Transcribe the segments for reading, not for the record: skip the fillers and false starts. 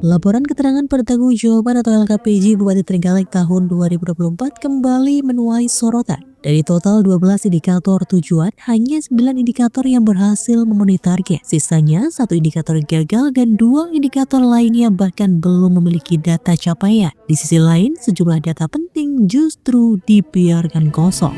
Laporan keterangan pertanggungjawaban atau LKPJ Bupati Trenggalek tahun 2024 kembali menuai sorotan. Dari total 12 indikator tujuan, hanya 9 indikator yang berhasil memenuhi target. Sisanya 1 indikator gagal dan 2 indikator lainnya bahkan belum memiliki data capaian. Di sisi lain, sejumlah data penting justru dibiarkan kosong.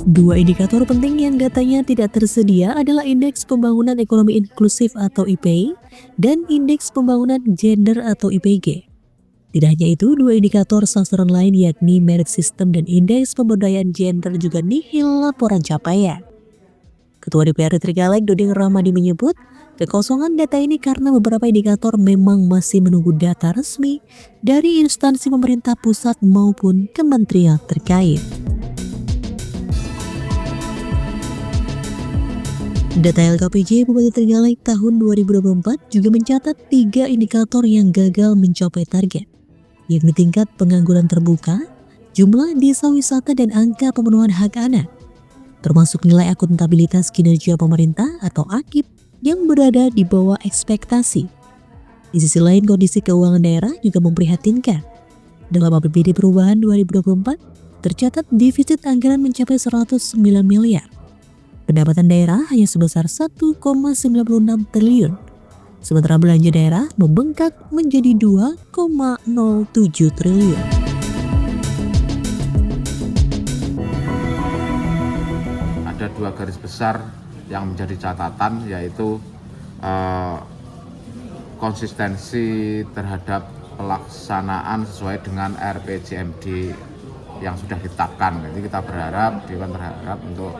Dua indikator penting yang datanya tidak tersedia adalah Indeks Pembangunan Ekonomi Inklusif atau IPI dan Indeks Pembangunan Gender atau IPG. Tidak hanya itu, dua indikator sasaran lain yakni Merit System dan Indeks Pemberdayaan Gender juga nihil laporan capaian. Ketua DPRD Trenggalek Doding Rahmadi menyebut, kekosongan data ini karena beberapa indikator memang masih menunggu data resmi dari instansi pemerintah pusat maupun kementerian terkait. Data LKPJ Bupati Trenggalek tahun 2024 juga mencatat 3 indikator yang gagal mencapai target, yakni tingkat pengangguran terbuka, jumlah desa wisata dan angka pemenuhan hak anak, termasuk nilai akuntabilitas kinerja pemerintah atau AKIP yang berada di bawah ekspektasi. Di sisi lain, kondisi keuangan daerah juga memprihatinkan. Dalam APBD perubahan 2024, tercatat defisit anggaran mencapai 109 miliar. Pendapatan daerah hanya sebesar 1,96 triliun, sementara belanja daerah membengkak menjadi 2,07 triliun. Ada 2 garis besar yang menjadi catatan, yaitu konsistensi terhadap pelaksanaan sesuai dengan RPJMD yang sudah ditetapkan. Jadi kita berharap, Dewan berharap untuk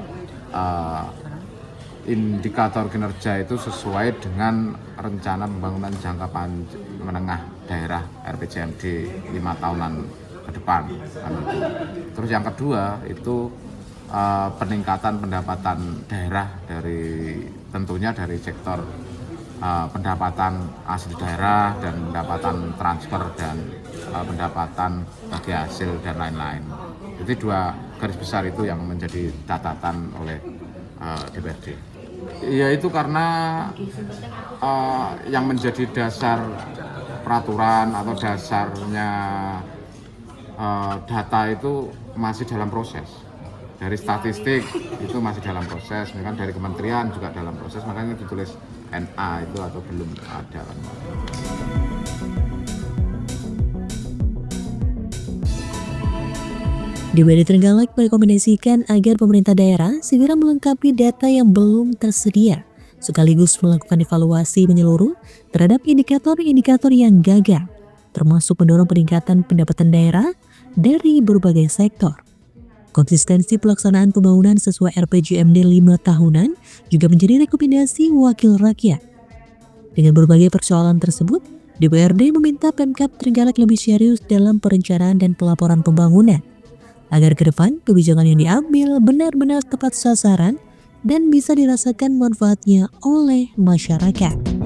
indikator kinerja itu sesuai dengan rencana pembangunan jangka menengah daerah RPJMD 5 tahunan ke depan. Terus yang kedua itu peningkatan pendapatan daerah tentunya dari sektor pendapatan asli daerah dan pendapatan transfer dan pendapatan bagi hasil dan lain-lain. Jadi 2 garis besar itu yang menjadi catatan oleh DPRD. Ya itu karena yang menjadi dasar peraturan atau dasarnya data itu masih dalam proses. Dari statistik itu masih dalam proses, misalkan dari kementerian juga dalam proses, makanya ditulis NA itu atau belum ada. DPRD Trenggalek merekomendasikan agar pemerintah daerah segera melengkapi data yang belum tersedia, sekaligus melakukan evaluasi menyeluruh terhadap indikator-indikator yang gagal, termasuk mendorong peningkatan pendapatan daerah dari berbagai sektor. Konsistensi pelaksanaan pembangunan sesuai RPJMD 5 tahunan juga menjadi rekomendasi wakil rakyat. Dengan berbagai persoalan tersebut, DPRD meminta Pemkab Trenggalek lebih serius dalam perencanaan dan pelaporan pembangunan, agar ke depan kebijakan yang diambil benar-benar tepat sasaran dan bisa dirasakan manfaatnya oleh masyarakat.